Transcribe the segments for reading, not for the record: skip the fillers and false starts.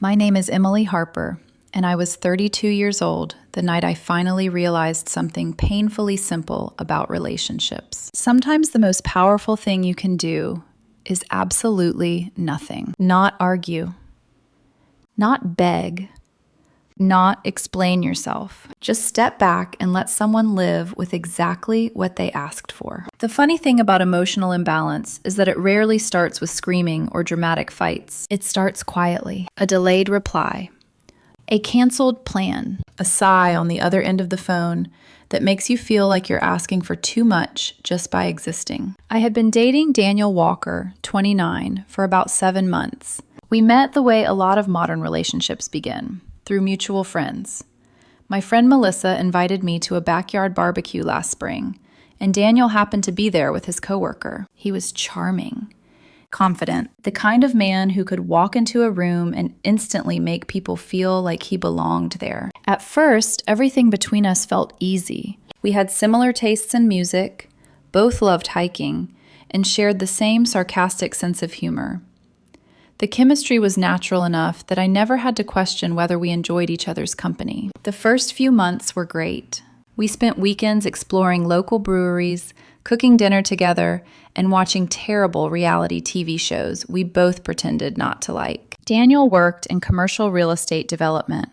My name is Emily Harper, and I was 32 years old the night I finally realized something painfully simple about relationships. Sometimes the most powerful thing you can do is absolutely nothing. Not argue, not beg, not explain yourself. Just step back and let someone live with exactly what they asked for. The funny thing about emotional imbalance is that it rarely starts with screaming or dramatic fights. It starts quietly. A delayed reply, a canceled plan, a sigh on the other end of the phone that makes you feel like you're asking for too much just by existing. I had been dating Daniel Walker, 29, for about 7 months. We met the way a lot of modern relationships begin, through mutual friends. My friend Melissa invited me to a backyard barbecue last spring, and Daniel happened to be there with his coworker. He was charming, confident, the kind of man who could walk into a room and instantly make people feel like he belonged there. At first, everything between us felt easy. We had similar tastes in music, both loved hiking, and shared the same sarcastic sense of humor. The chemistry was natural enough that I never had to question whether we enjoyed each other's company. The first few months were great. We spent weekends exploring local breweries, cooking dinner together, and watching terrible reality TV shows we both pretended not to like. Daniel worked in commercial real estate development.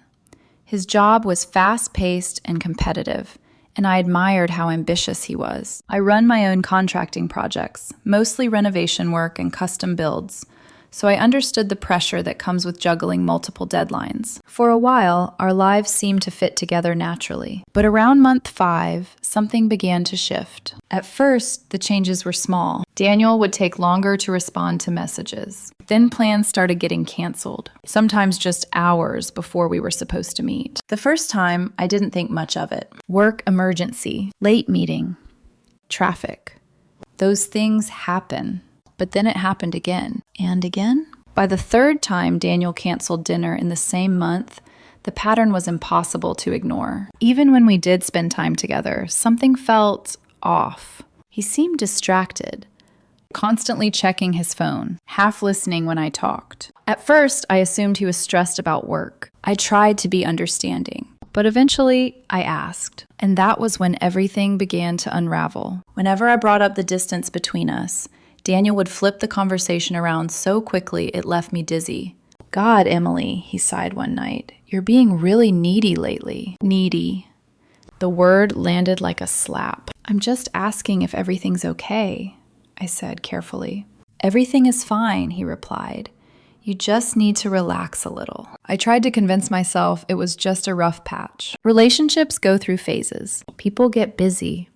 His job was fast-paced and competitive, and I admired how ambitious he was. I run my own contracting projects, mostly renovation work and custom builds, so I understood the pressure that comes with juggling multiple deadlines. For a while, our lives seemed to fit together naturally. But around month 5, something began to shift. At first, the changes were small. Daniel would take longer to respond to messages. Then plans started getting canceled, sometimes just hours before we were supposed to meet. The first time, I didn't think much of it. Work emergency, late meeting, traffic. Those things happen. But then it happened again, and again. By the third time Daniel canceled dinner in the same month, the pattern was impossible to ignore. Even when we did spend time together, something felt off. He seemed distracted, constantly checking his phone, half listening when I talked. At first, I assumed he was stressed about work. I tried to be understanding, but eventually I asked. And that was when everything began to unravel. Whenever I brought up the distance between us, Daniel would flip the conversation around so quickly it left me dizzy. God, Emily, he sighed one night, you're being really needy lately. Needy. The word landed like a slap. I'm just asking if everything's okay, I said carefully. Everything is fine, he replied. You just need to relax a little. I tried to convince myself it was just a rough patch. Relationships go through phases. People get busy.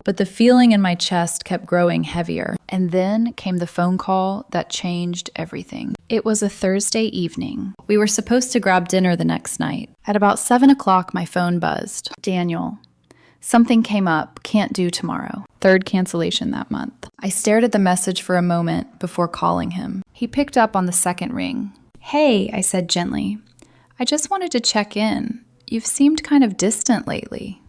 But the feeling in my chest kept growing heavier. And then came the phone call that changed everything. It was a Thursday evening. We were supposed to grab dinner the next night. At about 7 o'clock, my phone buzzed. Daniel, something came up, can't do tomorrow. 3rd cancellation that month. I stared at the message for a moment before calling him. He picked up on the second ring. Hey, I said gently. I just wanted to check in. You've seemed kind of distant lately.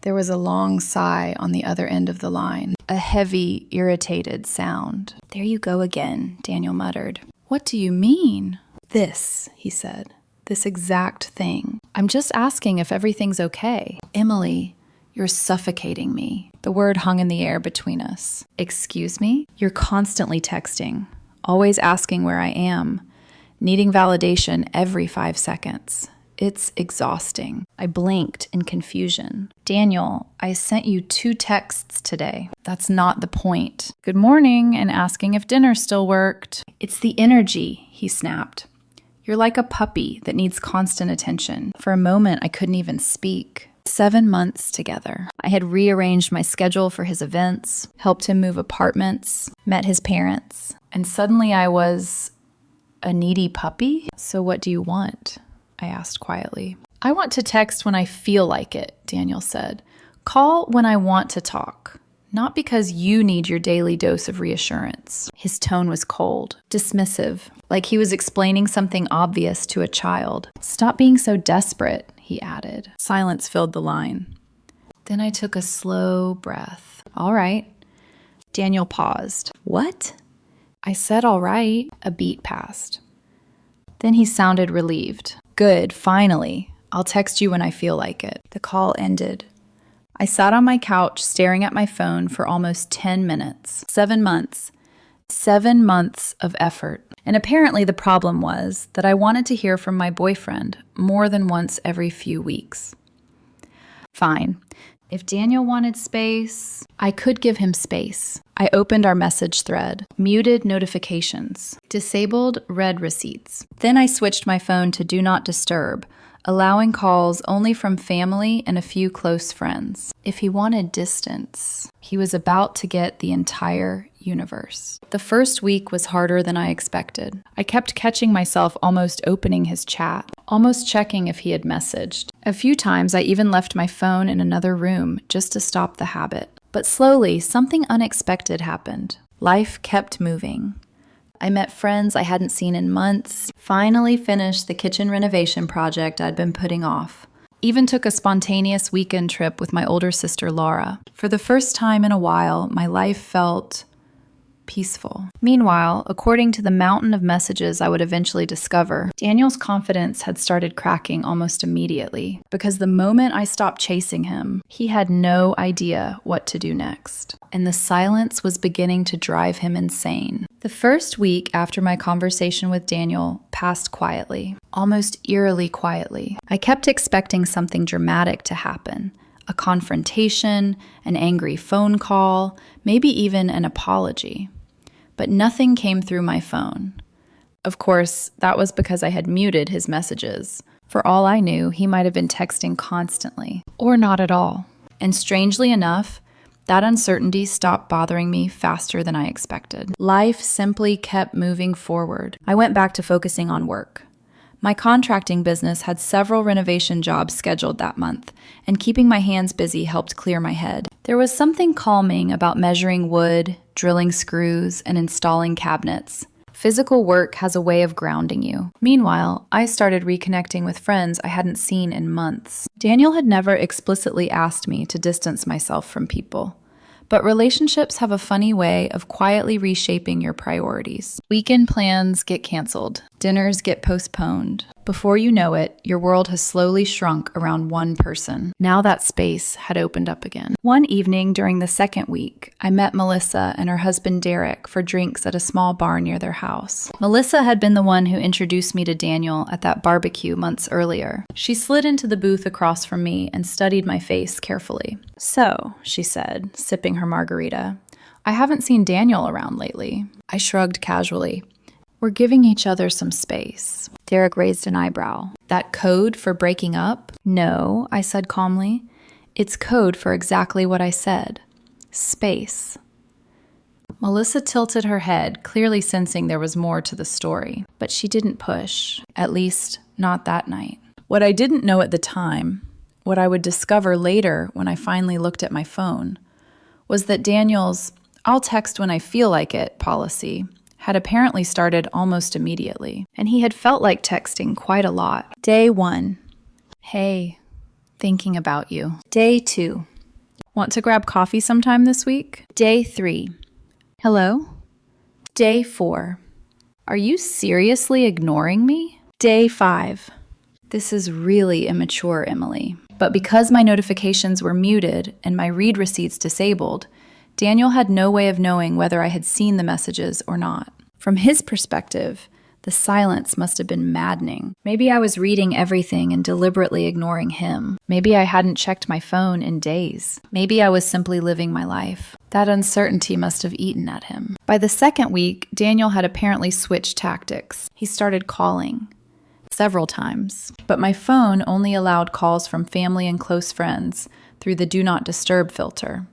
There was a long sigh on the other end of the line, a heavy, irritated sound. There you go again, Daniel muttered. What do you mean? This, he said, this exact thing. I'm just asking if everything's okay. Emily, you're suffocating me. The word hung in the air between us. Excuse me? You're constantly texting, always asking where I am, needing validation every 5 seconds. It's exhausting. I blinked in confusion. Daniel, I sent you 2 texts today. That's not the point. Good morning and asking if dinner still worked. It's the energy, he snapped. You're like a puppy that needs constant attention. For a moment, I couldn't even speak. 7 months together. I had rearranged my schedule for his events, helped him move apartments, met his parents, and suddenly I was a needy puppy? So what do you want? I asked quietly. I want to text when I feel like it, Daniel said. Call when I want to talk, not because you need your daily dose of reassurance. His tone was cold, dismissive, like he was explaining something obvious to a child. Stop being so desperate, he added. Silence filled the line. Then I took a slow breath. All right. Daniel paused. What? I said all right. A beat passed. Then he sounded relieved. Good, finally. I'll text you when I feel like it. The call ended. I sat on my couch staring at my phone for almost 10 minutes. 7 months. 7 months of effort. And apparently the problem was that I wanted to hear from my boyfriend more than once every few weeks. Fine. If Daniel wanted space, I could give him space. I opened our message thread, muted notifications, disabled read receipts. Then I switched my phone to Do Not Disturb, allowing calls only from family and a few close friends. If he wanted distance, he was about to get the entire universe. The first week was harder than I expected. I kept catching myself almost opening his chat, almost checking if he had messaged. A few times I even left my phone in another room just to stop the habit. But slowly, something unexpected happened. Life kept moving. I met friends I hadn't seen in months, finally finished the kitchen renovation project I'd been putting off. Even took a spontaneous weekend trip with my older sister Laura. For the first time in a while, my life felt peaceful. Meanwhile, according to the mountain of messages I would eventually discover, Daniel's confidence had started cracking almost immediately, because the moment I stopped chasing him, he had no idea what to do next. And the silence was beginning to drive him insane. The first week after my conversation with Daniel passed quietly, almost eerily quietly. I kept expecting something dramatic to happen. A confrontation, an angry phone call, maybe even an apology. But nothing came through my phone. Of course, that was because I had muted his messages. For all I knew, he might have been texting constantly, or not at all. And strangely enough, that uncertainty stopped bothering me faster than I expected. Life simply kept moving forward. I went back to focusing on work. My contracting business had several renovation jobs scheduled that month, and keeping my hands busy helped clear my head. There was something calming about measuring wood, drilling screws, and installing cabinets. Physical work has a way of grounding you. Meanwhile, I started reconnecting with friends I hadn't seen in months. Daniel had never explicitly asked me to distance myself from people. But relationships have a funny way of quietly reshaping your priorities. Weekend plans get canceled. Dinners get postponed. Before you know it, your world has slowly shrunk around one person. Now that space had opened up again. One evening during the second week, I met Melissa and her husband Derek for drinks at a small bar near their house. Melissa had been the one who introduced me to Daniel at that barbecue months earlier. She slid into the booth across from me and studied my face carefully. "So," she said, sipping her margarita, "I haven't seen Daniel around lately." I shrugged casually. "We're giving each other some space." Derek raised an eyebrow. "That code for breaking up?" "No," I said calmly. "It's code for exactly what I said. Space." Melissa tilted her head, clearly sensing there was more to the story. But she didn't push, at least not that night. What I didn't know at the time, what I would discover later when I finally looked at my phone, was that Daniel's "I'll text when I feel like it" policy had apparently started almost immediately, and he had felt like texting quite a lot. Day 1, "Hey, thinking about you." Day 2, "Want to grab coffee sometime this week?" Day 3, "Hello?" Day 4, "Are you seriously ignoring me?" Day 5, "This is really immature, Emily." But because my notifications were muted and my read receipts disabled, Daniel had no way of knowing whether I had seen the messages or not. From his perspective, the silence must have been maddening. Maybe I was reading everything and deliberately ignoring him. Maybe I hadn't checked my phone in days. Maybe I was simply living my life. That uncertainty must have eaten at him. By the second week, Daniel had apparently switched tactics. He started calling. Several times. But my phone only allowed calls from family and close friends through the Do Not Disturb filter.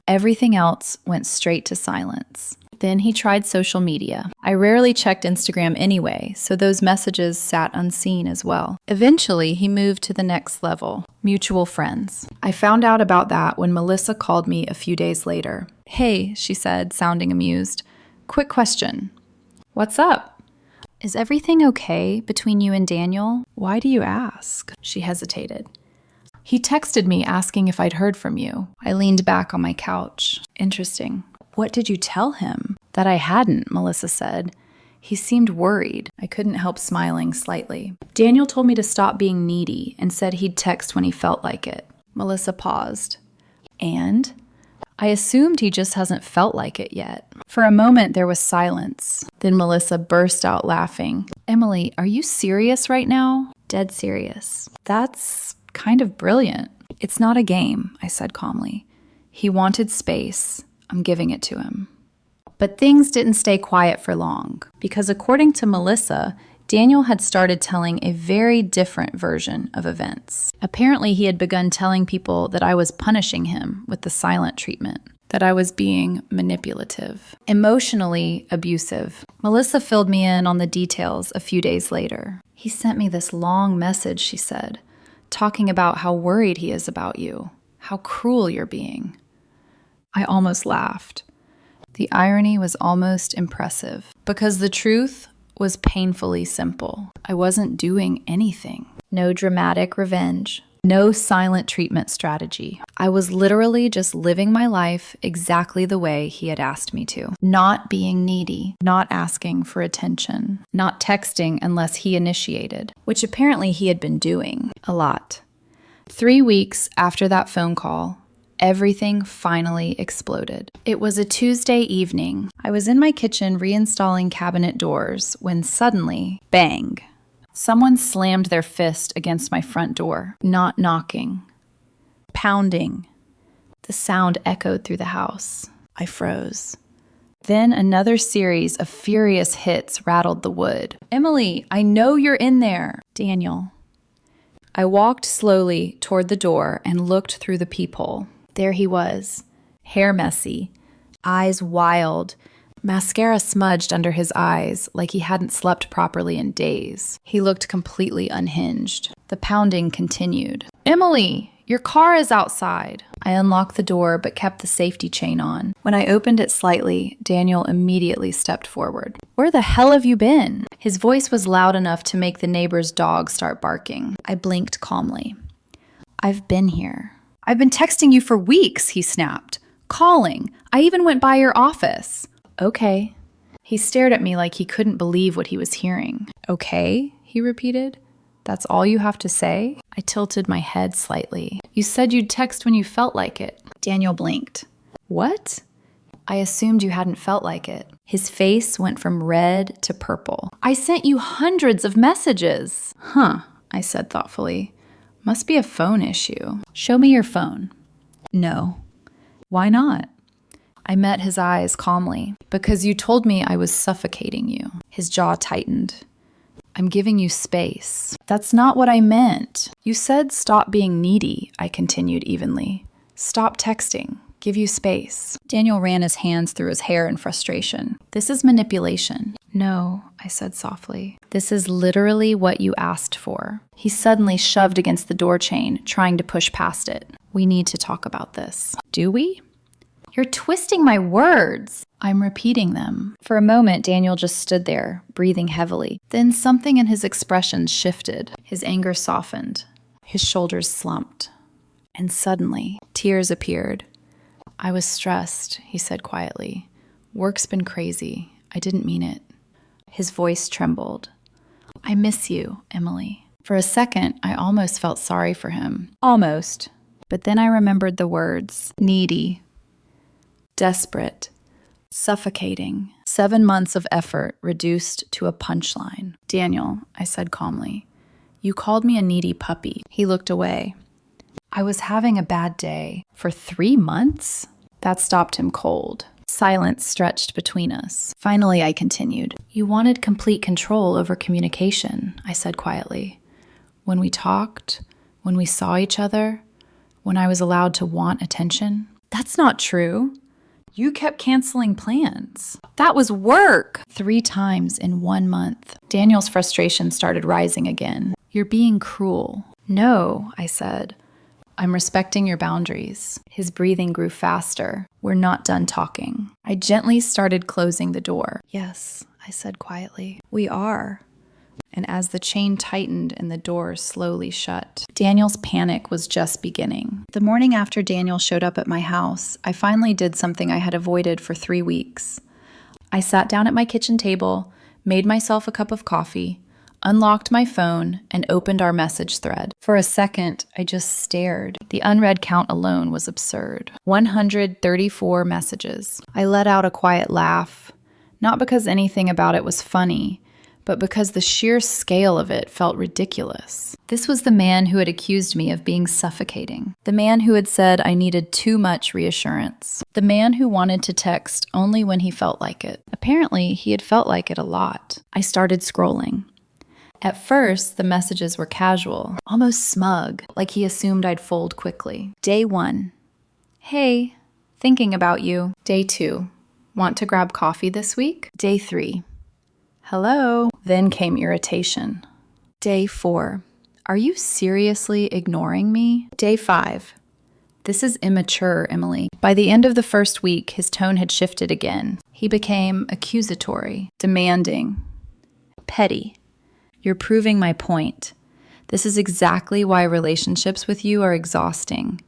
Everything else went straight to silence. Then he tried social media. I rarely checked Instagram anyway, so those messages sat unseen as well. Eventually, he moved to the next level, mutual friends. I found out about that when Melissa called me a few days later. "Hey," she said, sounding amused. "Quick question." "What's up?" "Is everything okay between you and Daniel?" "Why do you ask?" She hesitated. "He texted me asking if I'd heard from you." I leaned back on my couch. "Interesting. What did you tell him?" "That I hadn't," Melissa said. He seemed worried. I couldn't help smiling slightly. Daniel told me to stop being needy and said he'd text when he felt like it. Melissa paused. And? I assumed he just hasn't felt like it yet. For a moment, there was silence. Then Melissa burst out laughing. Emily, are you serious right now? Dead serious. That's kind of brilliant. It's not a game, I said calmly. He wanted space. I'm giving it to him. But things didn't stay quiet for long, because according to Melissa, Daniel had started telling a very different version of events. Apparently, he had begun telling people that I was punishing him with the silent treatment, that I was being manipulative, emotionally abusive. Melissa filled me in on the details a few days later. He sent me this long message, she said, talking about how worried he is about you, how cruel you're being. I almost laughed. The irony was almost impressive, because the truth was painfully simple. I wasn't doing anything. No dramatic revenge. No silent treatment strategy. I was literally just living my life exactly the way he had asked me to. Not being needy, not asking for attention, not texting unless he initiated, which apparently he had been doing a lot. 3 weeks after that phone call, everything finally exploded. It was a Tuesday evening. I was in my kitchen reinstalling cabinet doors when suddenly, bang, someone slammed their fist against my front door. Not knocking. Pounding. The sound echoed through the house. I froze. Then another series of furious hits rattled the wood. Emily, I know you're in there. Daniel. I walked slowly toward the door and looked through the peephole. There he was, hair messy, eyes wild, mascara smudged under his eyes like he hadn't slept properly in days. He looked completely unhinged. The pounding continued. Emily, your car is outside. I unlocked the door but kept the safety chain on. When I opened it slightly, Daniel immediately stepped forward. Where the hell have you been? His voice was loud enough to make the neighbor's dog start barking. I blinked calmly. I've been here. I've been texting you for weeks, he snapped. Calling. I even went by your office. Okay. He stared at me like he couldn't believe what he was hearing. Okay, he repeated. That's all you have to say? I tilted my head slightly. You said you'd text when you felt like it. Daniel blinked. What? I assumed you hadn't felt like it. His face went from red to purple. I sent you hundreds of messages. Huh, I said thoughtfully. Must be a phone issue. Show me your phone. No. Why not? I met his eyes calmly. Because you told me I was suffocating you. His jaw tightened. I'm giving you space. That's not what I meant. You said stop being needy, I continued evenly. Stop texting. Give you space. Daniel ran his hands through his hair in frustration. This is manipulation. No, I said softly. This is literally what you asked for. He suddenly shoved against the door chain, trying to push past it. We need to talk about this. Do we? You're twisting my words. I'm repeating them. For a moment, Daniel just stood there, breathing heavily. Then something in his expressions shifted. His anger softened. His shoulders slumped. And suddenly, tears appeared. I was stressed, he said quietly. Work's been crazy. I didn't mean it. His voice trembled. I miss you, Emily. For a second, I almost felt sorry for him. Almost. But then I remembered the words. Needy. Desperate. Suffocating. 7 months of effort reduced to a punchline. Daniel, I said calmly, you called me a needy puppy. He looked away. I was having a bad day. For 3 months? That stopped him cold. Silence stretched between us. Finally, I continued. You wanted complete control over communication, I said quietly. When we talked, when we saw each other, when I was allowed to want attention. That's not true. You kept canceling plans. That was work. 3 times in 1 month. Daniel's frustration started rising again. You're being cruel. No, I said. I'm respecting your boundaries. His breathing grew faster. We're not done talking. I gently started closing the door. Yes, I said quietly. We are. And as the chain tightened and the door slowly shut, Daniel's panic was just beginning. The morning after Daniel showed up at my house, I finally did something I had avoided for 3 weeks. I sat down at my kitchen table, made myself a cup of coffee, unlocked my phone, and opened our message thread. For a second, I just stared. The unread count alone was absurd. 134 messages. I let out a quiet laugh, not because anything about it was funny, but because the sheer scale of it felt ridiculous. This was the man who had accused me of being suffocating. The man who had said I needed too much reassurance. The man who wanted to text only when he felt like it. Apparently, he had felt like it a lot. I started scrolling. At first, the messages were casual, almost smug, like he assumed I'd fold quickly. Day 1. Hey, thinking about you. Day 2. Want to grab coffee this week? Day 3. Hello. Then came irritation. Day 4. Are you seriously ignoring me? Day 5. This is immature, Emily. By the end of the first week, his tone had shifted again. He became accusatory, demanding, petty. You're proving my point. This is exactly why relationships with you are exhausting.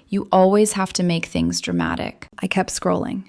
You always have to make things dramatic. I kept scrolling.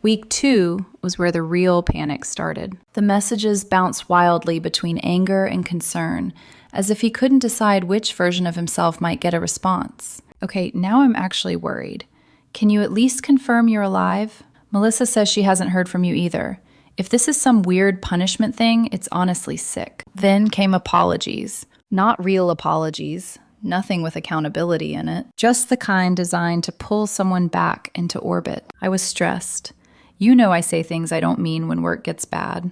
Week 2 was where the real panic started. The messages bounced wildly between anger and concern, as if he couldn't decide which version of himself might get a response. Okay, now I'm actually worried. Can you at least confirm you're alive? Melissa says she hasn't heard from you either. If this is some weird punishment thing, it's honestly sick. Then came apologies. Not real apologies. Nothing with accountability in it. Just the kind designed to pull someone back into orbit. I was stressed. You know I say things I don't mean when work gets bad.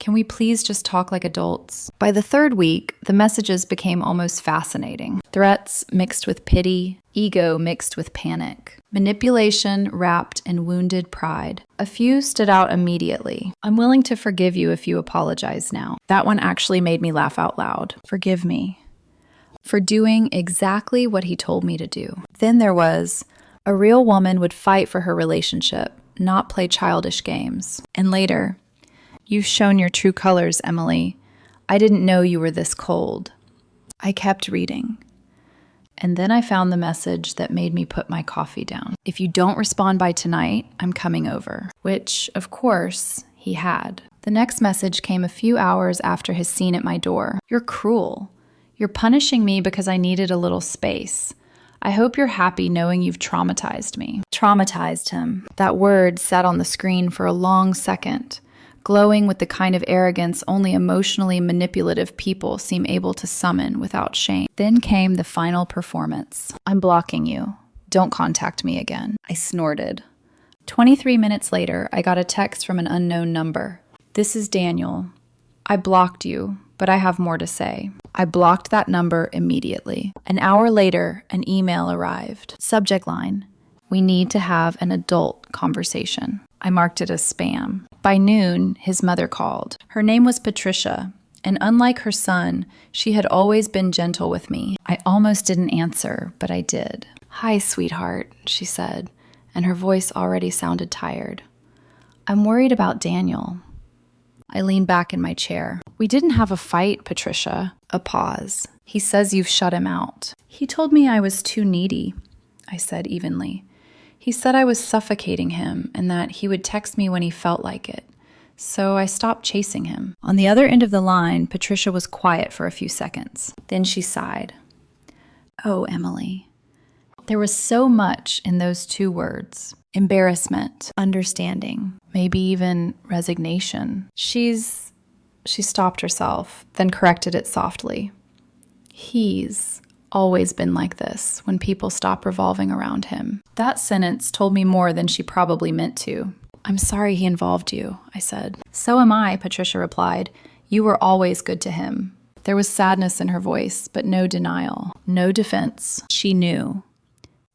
Can we please just talk like adults? By the 3rd week, the messages became almost fascinating. Threats mixed with pity, ego mixed with panic, manipulation wrapped in wounded pride. A few stood out immediately. I'm willing to forgive you if you apologize now. That one actually made me laugh out loud. Forgive me for doing exactly what he told me to do. Then there was, a real woman would fight for her relationship, not play childish games. And later, you've shown your true colors, Emily. I didn't know you were this cold. I kept reading. And then I found the message that made me put my coffee down. If you don't respond by tonight, I'm coming over. Which, of course, he had. The next message came a few hours after his scene at my door. You're cruel. You're punishing me because I needed a little space. I hope you're happy knowing you've traumatized me. Traumatized him. That word sat on the screen for a long second, glowing with the kind of arrogance only emotionally manipulative people seem able to summon without shame. Then came the final performance. I'm blocking you. Don't contact me again. I snorted. 23 minutes later, I got a text from an unknown number. This is Daniel. I blocked you, but I have more to say. I blocked that number immediately. An hour later, an email arrived. Subject line, we need to have an adult conversation. I marked it as spam. By noon, his mother called. Her name was Patricia, and unlike her son, she had always been gentle with me. I almost didn't answer, but I did. Hi, sweetheart, she said, and her voice already sounded tired. I'm worried about Daniel. I leaned back in my chair. We didn't have a fight, Patricia. A pause. He says you've shut him out. He told me I was too needy, I said evenly. He said I was suffocating him and that he would text me when he felt like it. So I stopped chasing him. On the other end of the line, Patricia was quiet for a few seconds. Then she sighed. Oh, Emily. There was so much in those 2 words. Embarrassment, understanding, maybe even resignation. She stopped herself, then corrected it softly. He's always been like this when people stop revolving around him. That sentence told me more than she probably meant to. I'm sorry he involved you, I said. So am I, Patricia replied. You were always good to him. There was sadness in her voice, but no denial, no defense. She knew.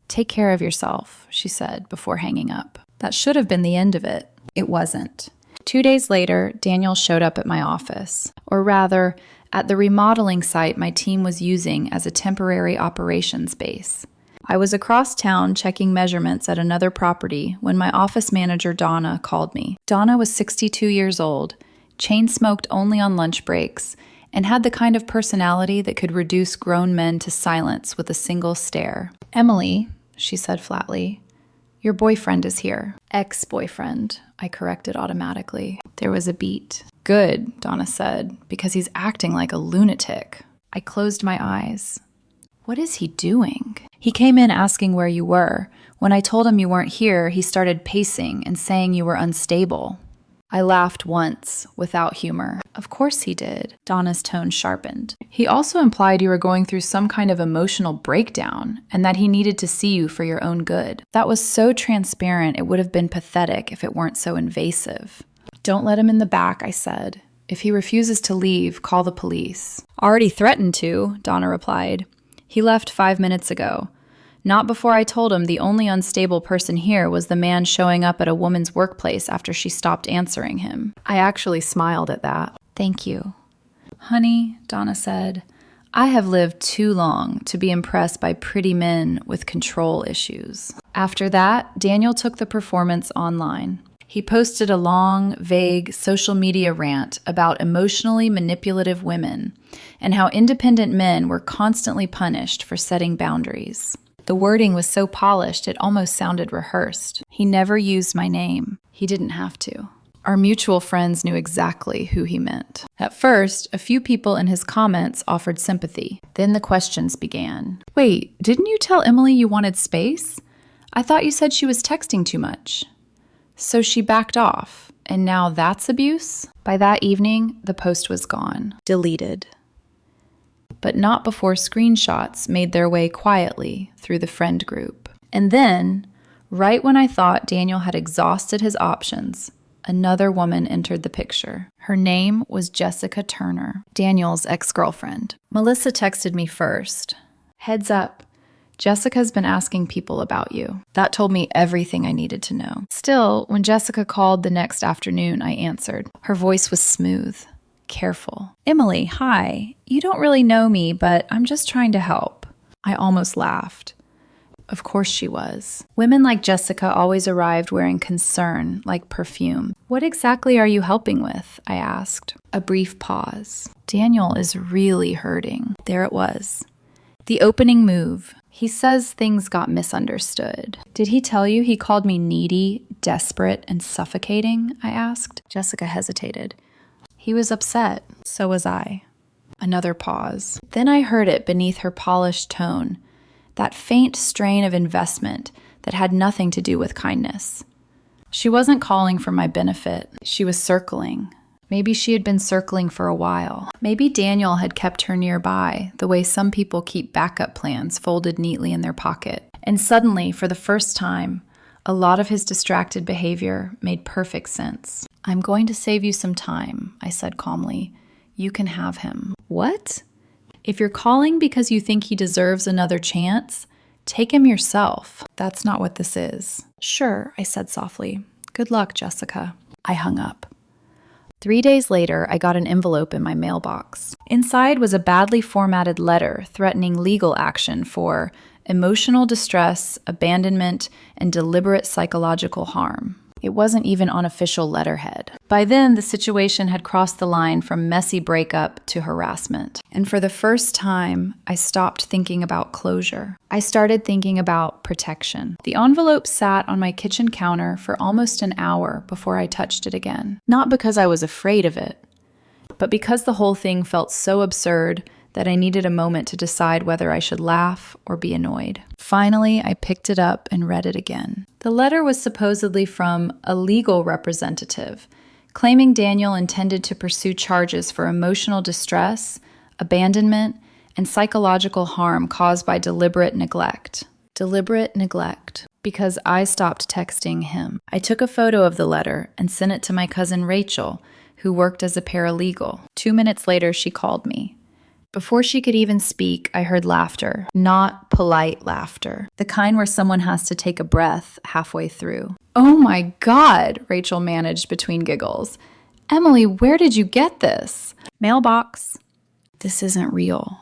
Take care of yourself, she said before hanging up. That should have been the end of it. It wasn't. 2 days later, Daniel showed up at my office, or rather, at the remodeling site my team was using as a temporary operations base. I was across town checking measurements at another property when my office manager, Donna, called me. Donna was 62 years old, chain-smoked only on lunch breaks, and had the kind of personality that could reduce grown men to silence with a single stare. Emily, she said flatly, your boyfriend is here. Ex-boyfriend, I corrected automatically. There was a beat. Good, Donna said, because he's acting like a lunatic. I closed my eyes. What is he doing? He came in asking where you were. When I told him you weren't here, he started pacing and saying you were unstable. I laughed once, without humor. Of course he did. Donna's tone sharpened. He also implied you were going through some kind of emotional breakdown and that he needed to see you for your own good. That was so transparent, it would have been pathetic if it weren't so invasive. Don't let him in the back, I said. If he refuses to leave, call the police. Already threatened to, Donna replied. He left 5 minutes ago. Not before I told him the only unstable person here was the man showing up at a woman's workplace after she stopped answering him. I actually smiled at that. Thank you. Honey, Donna said, I have lived too long to be impressed by pretty men with control issues. After that, Daniel took the performance online. He posted a long, vague social media rant about emotionally manipulative women and how independent men were constantly punished for setting boundaries. The wording was so polished it almost sounded rehearsed. He never used my name. He didn't have to. Our mutual friends knew exactly who he meant. At first, a few people in his comments offered sympathy. Then the questions began. Wait, didn't you tell Emily you wanted space? I thought you said she was texting too much. So she backed off, and now that's abuse? By that evening, the post was gone. Deleted. But not before screenshots made their way quietly through the friend group. And then, right when I thought Daniel had exhausted his options, another woman entered the picture. Her name was Jessica Turner, Daniel's ex-girlfriend. Melissa texted me first. Heads up, Jessica's been asking people about you. That told me everything I needed to know. Still, when Jessica called the next afternoon, I answered. Her voice was smooth. Careful. Emily, hi. You don't really know me, but I'm just trying to help. I almost laughed. Of course she was. Women like Jessica always arrived wearing concern, like perfume. What exactly are you helping with? I asked. A brief pause. Daniel is really hurting. There it was. The opening move. He says things got misunderstood. Did he tell you he called me needy, desperate, and suffocating? I asked. Jessica hesitated. He was upset. So was I. Another pause. Then I heard it beneath her polished tone, that faint strain of investment that had nothing to do with kindness. She wasn't calling for my benefit. She was circling. Maybe she had been circling for a while. Maybe Daniel had kept her nearby, the way some people keep backup plans folded neatly in their pocket. And suddenly, for the first time, a lot of his distracted behavior made perfect sense. I'm going to save you some time, I said calmly. You can have him. What? If you're calling because you think he deserves another chance, take him yourself. That's not what this is. Sure, I said softly. Good luck, Jessica. I hung up. 3 days later, I got an envelope in my mailbox. Inside was a badly formatted letter threatening legal action for emotional distress, abandonment, and deliberate psychological harm. It wasn't even on official letterhead. By then, the situation had crossed the line from messy breakup to harassment. And for the first time, I stopped thinking about closure. I started thinking about protection. The envelope sat on my kitchen counter for almost an hour before I touched it again. Not because I was afraid of it, but because the whole thing felt so absurd that I needed a moment to decide whether I should laugh or be annoyed. Finally, I picked it up and read it again. The letter was supposedly from a legal representative, claiming Daniel intended to pursue charges for emotional distress, abandonment, and psychological harm caused by deliberate neglect. Deliberate neglect. Because I stopped texting him. I took a photo of the letter and sent it to my cousin Rachel, who worked as a paralegal. 2 minutes later, she called me. Before she could even speak, I heard laughter. Not polite laughter. The kind where someone has to take a breath halfway through. Oh my God, Rachel managed between giggles. Emily, where did you get this? Mailbox. This isn't real.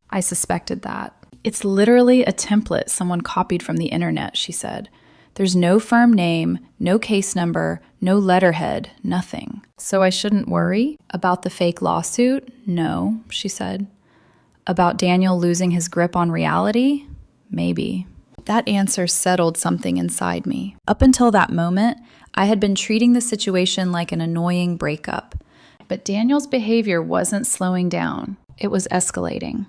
I suspected that. It's literally a template someone copied from the internet, she said. There's no firm name, no case number, no letterhead, nothing. So I shouldn't worry about the fake lawsuit? No, she said. About Daniel losing his grip on reality? Maybe. That answer settled something inside me. Up until that moment, I had been treating the situation like an annoying breakup. But Daniel's behavior wasn't slowing down. It was escalating.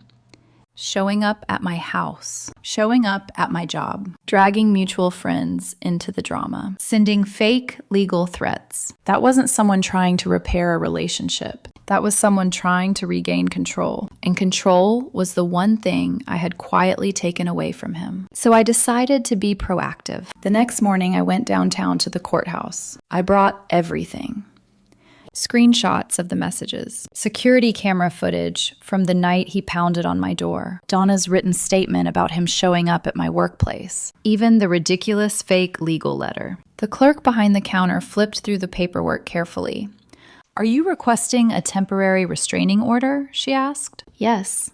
Showing up at my house, showing up at my job, dragging mutual friends into the drama, sending fake legal threats. That wasn't someone trying to repair a relationship. That was someone trying to regain control. And control was the one thing I had quietly taken away from him. So I decided to be proactive. The next morning, I went downtown to the courthouse. I brought everything. Screenshots of the messages, security camera footage from the night he pounded on my door, Donna's written statement about him showing up at my workplace, even the ridiculous fake legal letter. The clerk behind the counter flipped through the paperwork carefully. "Are you requesting a temporary restraining order?" she asked. "Yes."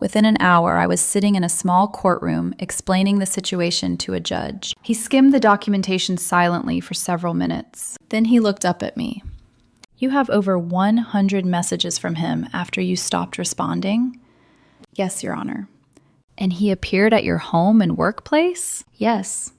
Within an hour, I was sitting in a small courtroom explaining the situation to a judge. He skimmed the documentation silently for several minutes. Then he looked up at me. "You have over 100 messages from him after you stopped responding?" "Yes, Your Honor." "And he appeared at your home and workplace?" "Yes."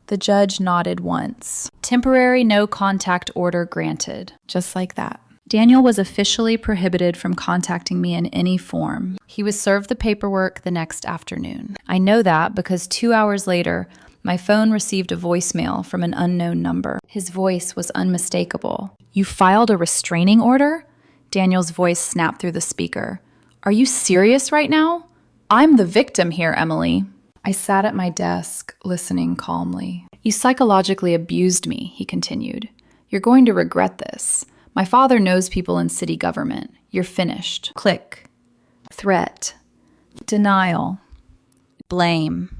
The judge nodded once. "Temporary no contact order granted." Just like that. Daniel was officially prohibited from contacting me in any form. He was served the paperwork the next afternoon. I know that because 2 hours later, my phone received a voicemail from an unknown number. His voice was unmistakable. "You filed a restraining order?" Daniel's voice snapped through the speaker. "Are you serious right now? I'm the victim here, Emily." I sat at my desk, listening calmly. "You psychologically abused me," he continued. "You're going to regret this. My father knows people in city government. You're finished." Click. Threat. Denial. Blame.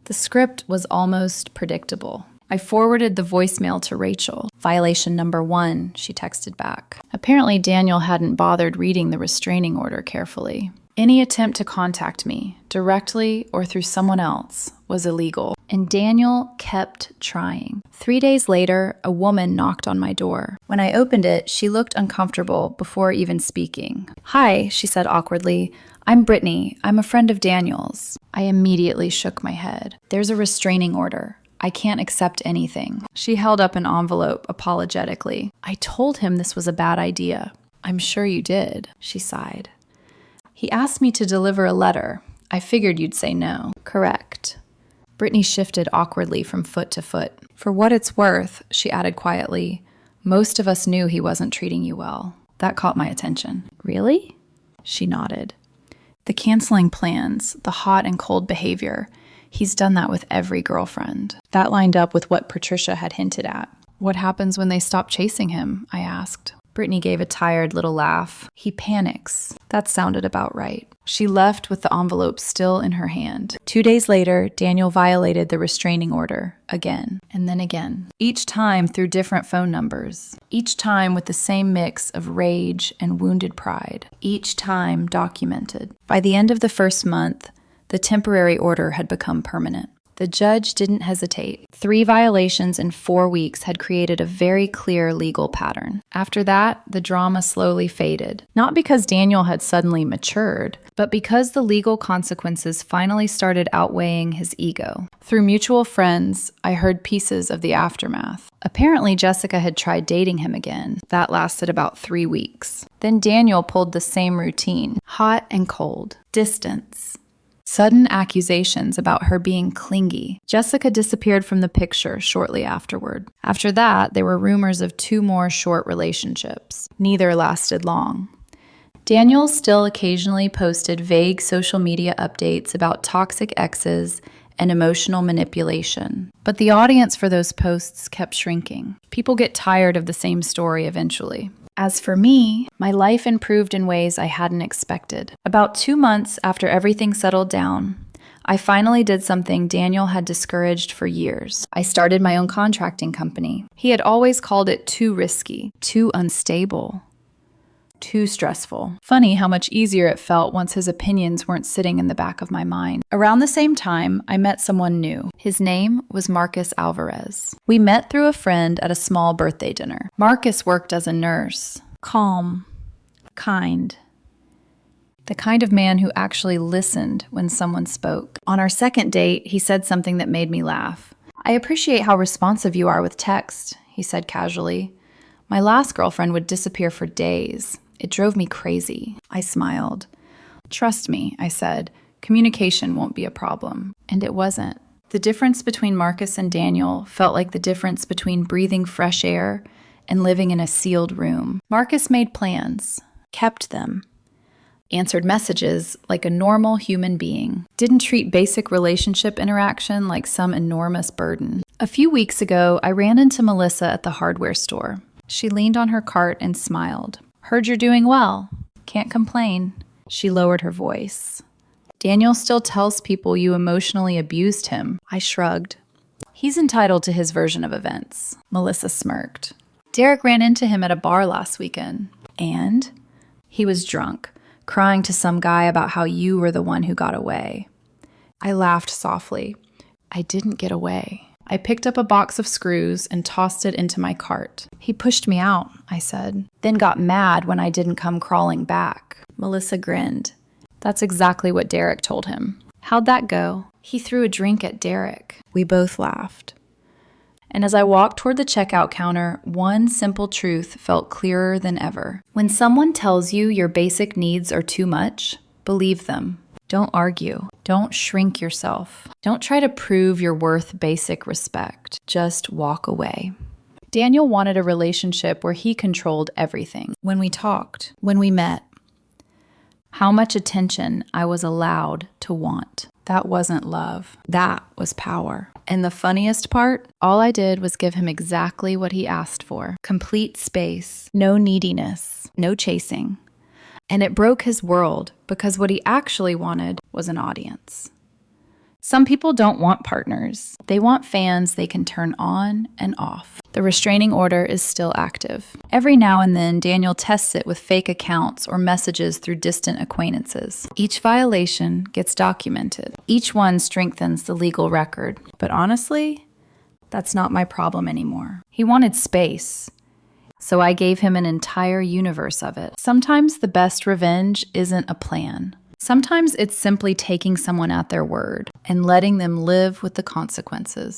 The script was almost predictable. I forwarded the voicemail to Rachel. "Violation number 1, she texted back. Apparently, Daniel hadn't bothered reading the restraining order carefully. Any attempt to contact me, directly or through someone else, was illegal. And Daniel kept trying. 3 days later, a woman knocked on my door. When I opened it, she looked uncomfortable before even speaking. "Hi," she said awkwardly. "I'm Brittany. I'm a friend of Daniel's." I immediately shook my head. "There's a restraining order. I can't accept anything." She held up an envelope apologetically. "I told him this was a bad idea." "I'm sure you did," she sighed. "He asked me to deliver a letter. I figured you'd say no." "Correct." Brittany shifted awkwardly from foot to foot. "For what it's worth," she added quietly, "most of us knew he wasn't treating you well." That caught my attention. "Really?" She nodded. "The canceling plans, the hot and cold behavior, he's done that with every girlfriend." That lined up with what Patricia had hinted at. "What happens when they stop chasing him?" I asked. Brittany gave a tired little laugh. "He panics." That sounded about right. She left with the envelope still in her hand. 2 days later, Daniel violated the restraining order again, and then again. Each time through different phone numbers. Each time with the same mix of rage and wounded pride. Each time documented. By the end of the first month, the temporary order had become permanent. The judge didn't hesitate. 3 violations in 4 weeks had created a very clear legal pattern. After that, the drama slowly faded. Not because Daniel had suddenly matured, but because the legal consequences finally started outweighing his ego. Through mutual friends, I heard pieces of the aftermath. Apparently, Jessica had tried dating him again. That lasted about 3 weeks. Then Daniel pulled the same routine. Hot and cold. Distance. Sudden accusations about her being clingy. Jessica disappeared from the picture shortly afterward. After that, there were rumors of 2 more short relationships. Neither lasted long. Daniel still occasionally posted vague social media updates about toxic exes and emotional manipulation. But the audience for those posts kept shrinking. People get tired of the same story eventually. As for me, my life improved in ways I hadn't expected. About 2 months after everything settled down, I finally did something Daniel had discouraged for years. I started my own contracting company. He had always called it too risky, too unstable, too stressful. Funny how much easier it felt once his opinions weren't sitting in the back of my mind. Around the same time, I met someone new. His name was Marcus Alvarez. We met through a friend at a small birthday dinner. Marcus worked as a nurse. Calm. Kind. The kind of man who actually listened when someone spoke. On our second date, he said something that made me laugh. "I appreciate how responsive you are with text," he said casually. My last girlfriend would disappear for days. It drove me crazy. I smiled. Trust me, I said, communication won't be a problem. And it wasn't. The difference between Marcus and Daniel felt like the difference between breathing fresh air and living in a sealed room. Marcus made plans, kept them, answered messages like a normal human being, didn't treat basic relationship interaction like some enormous burden. A few weeks ago, I ran into Melissa at the hardware store. She leaned on her cart and smiled. Heard you're doing well. Can't complain. She lowered her voice. Daniel still tells people you emotionally abused him. I shrugged. He's entitled to his version of events. Melissa smirked. Derek ran into him at a bar last weekend. And? He was drunk, crying to some guy about how you were the one who got away. I laughed softly. I didn't get away. I picked up a box of screws and tossed it into my cart. He pushed me out, I said, then got mad when I didn't come crawling back. Melissa grinned. That's exactly what Derek told him. How'd that go? He threw a drink at Derek. We both laughed. And as I walked toward the checkout counter, one simple truth felt clearer than ever. When someone tells you your basic needs are too much, believe them. Don't argue. Don't shrink yourself. Don't try to prove you're worth basic respect. Just walk away. Daniel wanted a relationship where he controlled everything. When we talked, when we met, how much attention I was allowed to want. That wasn't love. That was power. And the funniest part, all I did was give him exactly what he asked for. Complete space, no neediness, no chasing. And it broke his world because what he actually wanted was an audience. Some people don't want partners. They want fans they can turn on and off. The restraining order is still active. Every now and then, Daniel tests it with fake accounts or messages through distant acquaintances. Each violation gets documented. Each one strengthens the legal record. But honestly, that's not my problem anymore. He wanted space, so I gave him an entire universe of it. Sometimes the best revenge isn't a plan. Sometimes it's simply taking someone at their word and letting them live with the consequences.